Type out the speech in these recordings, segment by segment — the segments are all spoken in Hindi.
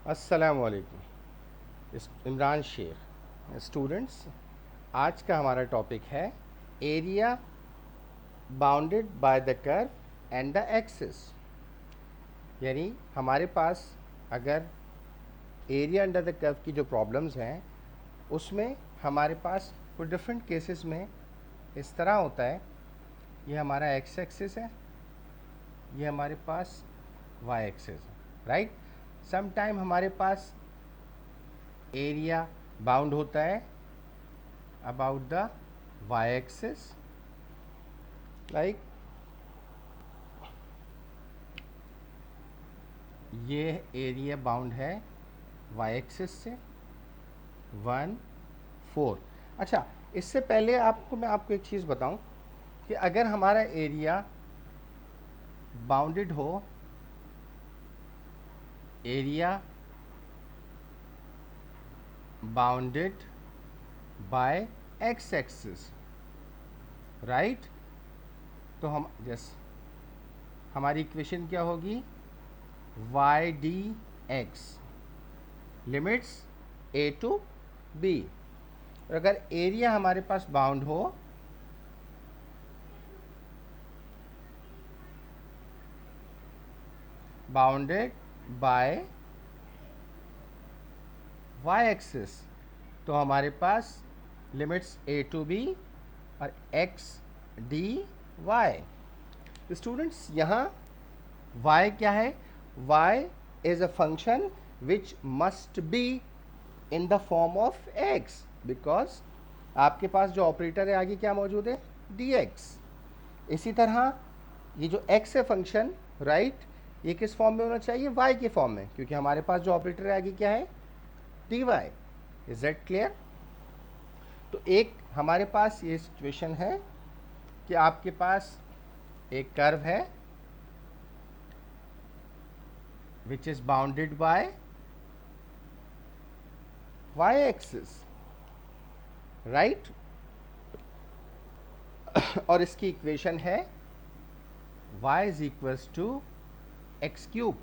अस्सलामुअलैकुम। इमरान शेख। स्टूडेंट्स, आज का हमारा टॉपिक है area bounded by the curve and the axis. यानी हमारे पास अगर एरिया अंडर द कर्व की जो प्रॉब्लम्स हैं उसमें हमारे पास कुछ डिफरेंट केसेस में इस तरह होता है। ये हमारा एक्स एक्सिस है, ये हमारे पास वाई एक्सिस है, राइट। सम टाइम हमारे पास एरिया बाउंड होता है about the Y axis, like ये एरिया बाउंड है वाई एक्सिस से 1, 4। अच्छा, इससे पहले मैं आपको एक चीज़ बताऊं कि अगर हमारा एरिया बाउंडेड हो, area bounded by X axis, right, तो हम हमारी इक्वेशन क्या होगी, Y D X limits A to B. और अगर एरिया हमारे पास बाउंड हो बाउंडेड बाय वाई एक्सिस, तो हमारे पास लिमिट्स ए टू बी और एक्स डी वाई। स्टूडेंट्स, यहाँ y क्या है, y is a function which must be in the form of x, because आपके पास जो ऑपरेटर है आगे क्या मौजूद है, dx। इसी तरह ये जो x है फंक्शन, राइट, ये किस फॉर्म में होना चाहिए, y के फॉर्म में, क्योंकि हमारे पास जो ऑपरेटर है आगे क्या है, dy। Is that clear? तो एक हमारे पास ये सिचुएशन है कि आपके पास एक कर्व है which is bounded by y axis, right? और इसकी इक्वेशन है y is equals to x cube.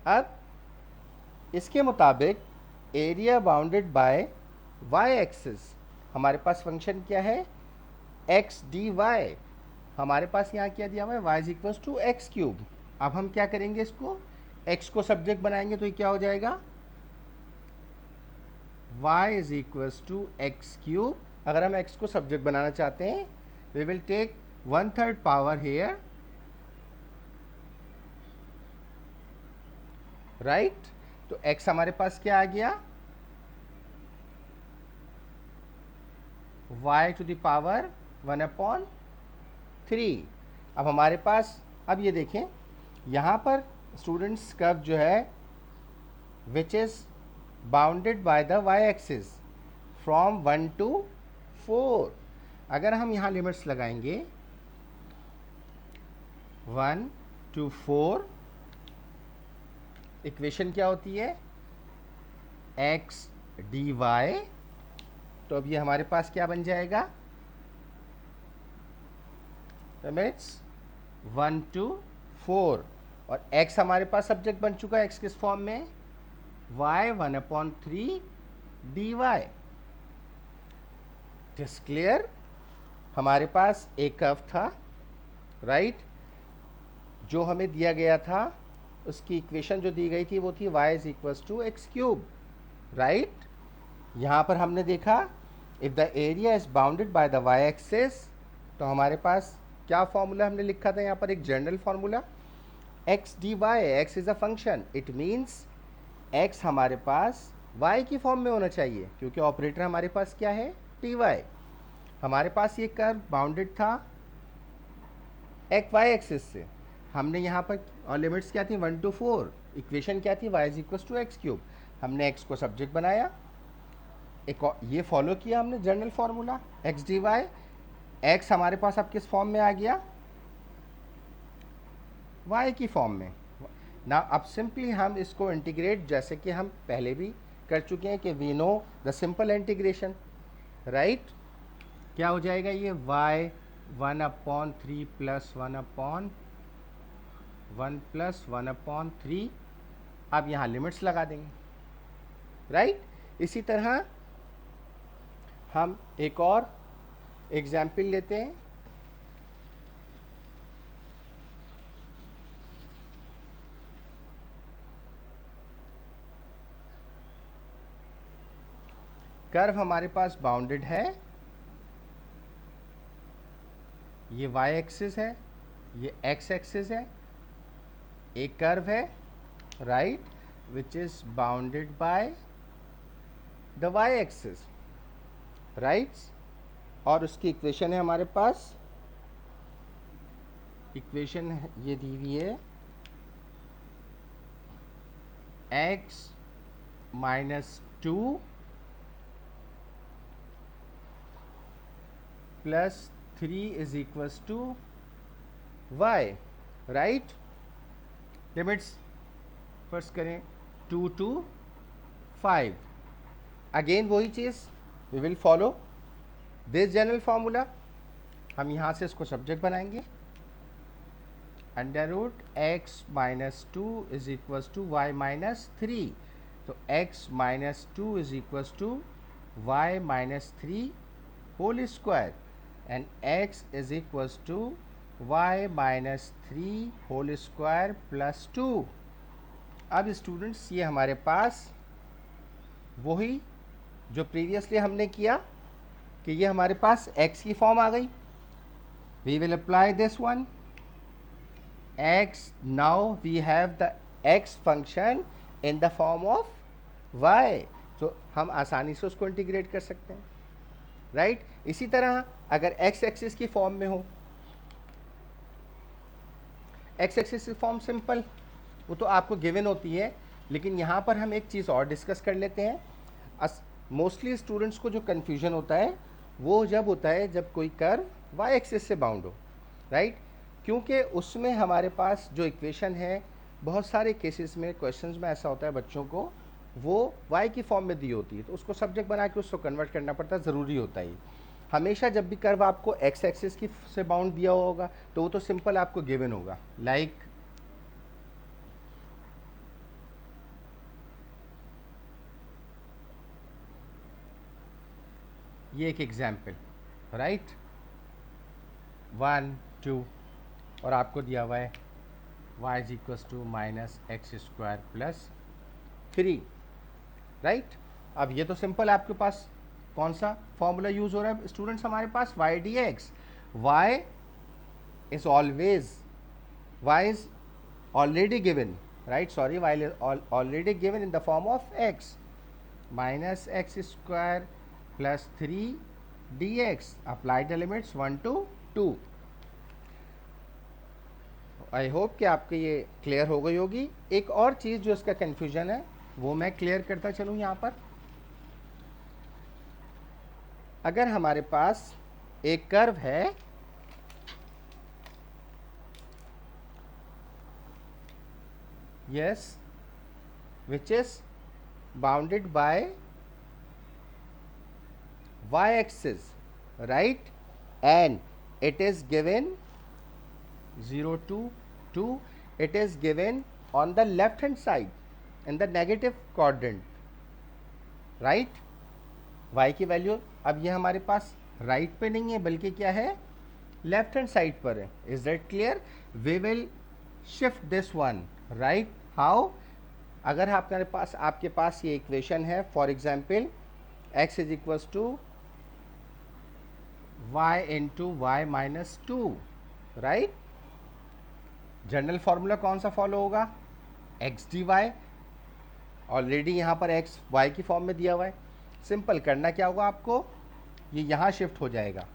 अब इसके मुताबिक area bounded bye y axis, हमारे पास फंक्शन क्या है, x dy। हमारे पास यहाँ क्या दिया हुआ है, y is equals to X cube. अब हम क्या करेंगे, इसको x को सब्जेक्ट बनाएंगे तो ये क्या हो जाएगा, y is equals to X cube. अगर हम x को सब्जेक्ट बनाना चाहते हैं we will take 1/3 power here, right. तो x हमारे पास क्या आ गया, y टू द पावर 1/3। अब हमारे पास, अब ये देखें यहाँ पर स्टूडेंट्स कर्व जो है which is bounded by the y axis from 1 to 4। अगर हम यहाँ लिमिट्स लगाएंगे 1 to 4, इक्वेशन क्या होती है, x dy। तो अब ये हमारे पास क्या बन जाएगा, लिमिट्स 1 to 4, और x हमारे पास सब्जेक्ट बन चुका है, x किस फॉर्म में, y 1/3 dy। It clear? हमारे पास एक कर्व था, राइट, जो हमें दिया गया था, उसकी इक्वेशन जो दी गई थी वो थी y is equals to X cube, right. यहाँ पर हमने देखा if the area is bounded by the y axis, तो हमारे पास क्या फॉर्मूला हमने लिखा था यहाँ पर, एक general formula, x dy। x is a function, it means x हमारे पास y की फॉर्म में होना चाहिए, क्योंकि ऑपरेटर हमारे पास क्या है, dy। हमारे पास ये कर्व बाउंडेड था y एक्सिस से, हमने यहाँ पर, और लिमिट्स क्या थी 1 to 4, इक्वेशन क्या थी, y is equal to X cube. हमने x को सब्जेक्ट बनाया, एक ये फॉलो किया हमने general formula x dy। x हमारे पास अब किस फॉर्म में आ गया, y की फॉर्म में ना। अब सिंपली हम इसको इंटीग्रेट, जैसे कि हम पहले भी कर चुके हैं कि we know the simple integration, right. क्या हो जाएगा ये, y 1/3 + 1/1 + 1/3 अब यहाँ लिमिट्स लगा देंगे, राइट। इसी तरह हम एक और एग्जाम्पल लेते हैं। कर्व हमारे पास बाउंडेड है, ये y एक्सिस है, ये x एक्सिस है, एक कर्व है, right, which is bounded by the y axis, right. और उसकी इक्वेशन है हमारे पास, इक्वेशन ये दी हुई है, x -2 + 3 = y, right. Limits first करें 2 to 5। अगेन वही चीज़, we will follow this general formula. हम यहाँ से इसको सब्जेक्ट बनाएंगे, √x - 2 = y - 3। तो x - 2 = y - 3 whole square and x = y - 3 whole square + 2। अब स्टूडेंट्स ये हमारे पास वही जो प्रीवियसली हमने किया कि ये हमारे पास x की फॉर्म आ गई। We will apply this one x, now we have the x function in the form of y, तो हम आसानी से उसको इंटीग्रेट कर सकते हैं, राइट। इसी तरह अगर x एक्सिस की फॉर्म में हो, x एक्सिस की फॉर्म सिंपल, वो तो आपको गिवन होती है, लेकिन यहाँ पर हम एक चीज़ और डिस्कस कर लेते हैं। मोस्टली स्टूडेंट्स को जो कन्फ्यूजन होता है वो जब होता है जब कोई कर्व y एक्सिस से बाउंड हो, राइट, क्योंकि उसमें हमारे पास जो इक्वेशन है, बहुत सारे केसेस में क्वेश्चंस में ऐसा होता है बच्चों को वो y की फॉर्म में दी होती है, तो उसको सब्जेक्ट बना के उसको कन्वर्ट करना पड़ता है, ज़रूरी होता है। हमेशा जब भी कर्व आपको x एक्सिस की से बाउंड दिया होगा तो वो तो सिंपल आपको गिवन होगा, लाइक ये एक एग्जाम्पल, राइट, 1 2 और आपको दिया हुआ है y = -x² + 3, राइट। अब ये तो सिंपल, आपके पास कौन सा फॉर्मूला यूज हो रहा है स्टूडेंट्स, हमारे पास y dx, y is always, y is already given, right, sorry, y is already given in the form of x -x² + 3 dx। Apply the limits 1 to 2। I hope कि आपको ये क्लियर हो गई होगी। एक और चीज़ जो इसका कन्फ्यूजन है वो मैं क्लियर करता चलूँ यहाँ पर। अगर हमारे पास एक कर्व है, yes, which is bounded bye y axis, right, and it is given 0 to 2, it is given on the left hand side in the negative quadrant, right। y की वैल्यू अब ये हमारे पास राइट पे नहीं है बल्कि क्या है, लेफ्ट हैंड साइड पर है। Is that clear? We will shift this one, right. How? अगर आपके पास ये इक्वेशन है, for example x = y × y - 2, right. General formula कौन सा फॉलो होगा, x dy, ऑलरेडी यहाँ पर x y की फॉर्म में दिया हुआ है। सिंपल करना क्या होगा आपको, ये यहाँ शिफ्ट हो जाएगा।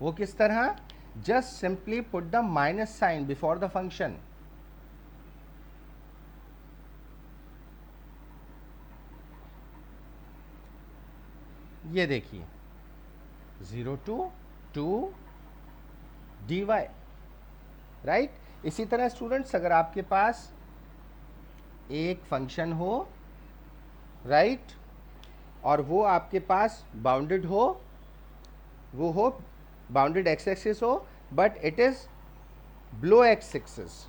वो किस तरह, just simply put the minus sign before the function. ये देखिए 0 to 2 dy, राइट। इसी तरह स्टूडेंट्स अगर आपके पास एक फंक्शन हो, राइट, और वो आपके पास बाउंडेड हो, वो हो बाउंडेड x एक्सिस हो, but it is below x axis,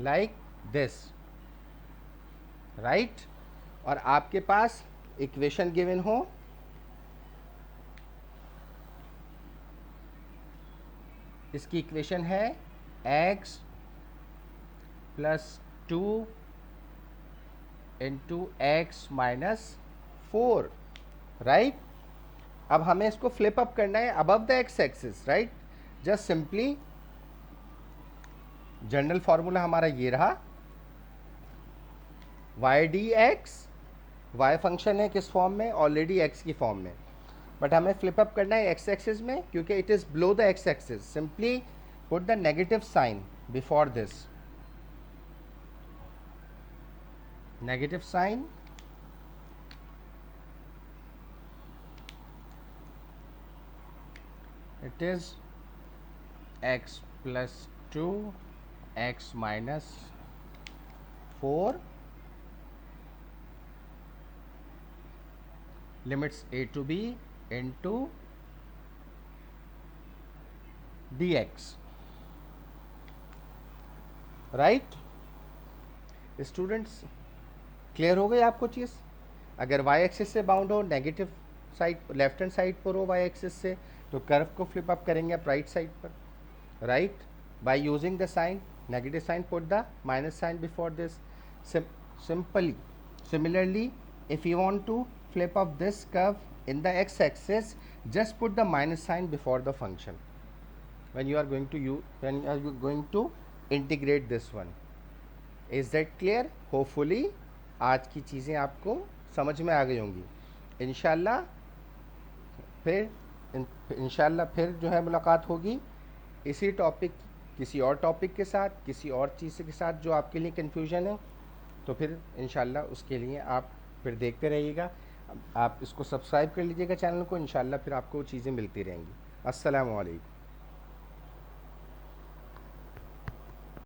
like this, right. और आपके पास इक्वेशन गिवन हो, इसकी इक्वेशन है x plus 2 into X minus 4, right. अब हमें इसको फ्लिप अप करना है above the X axis, right. Just simply general formula हमारा ये रहा, Y D X, Y function है किस फॉर्म में, ऑलरेडी एक्स की फॉर्म में, बट हमें फ्लिप अप करना है एक्स एक्सिस में, क्योंकि it is below the X axis. Simply put the negative sign before this, negative sign, it is x plus 2 x minus 4 limits a to b into dx, right. Students clear हो गई आपको चीज़? अगर वाई एक्सिस से बाउंड हो, negative side left hand side पर हो वाई एक्सिस से, तो कर्व को फ्लिप अप करेंगे आप राइट साइड पर, right, by using the sign, negative sign put the minus sign before this, simply. Similarly, if you want to flip up this curve in the x-axis, just put the minus sign before the function when you are going to integrate this one. Is that clear? Hopefully आज की चीज़ें आपको समझ में आ गई होंगी। इंशाल्लाह फिर जो है मुलाकात होगी इसी टॉपिक, किसी और टॉपिक के साथ, किसी और चीज़ के साथ जो आपके लिए कन्फ्यूजन है। तो फिर इंशाल्लाह उसके लिए आप फिर देखते रहिएगा, आप इसको सब्सक्राइब कर लीजिएगा चैनल को, इंशाल्लाह फिर आपको चीज़ें मिलती रहेंगी। अस्सलामु अलैकुम।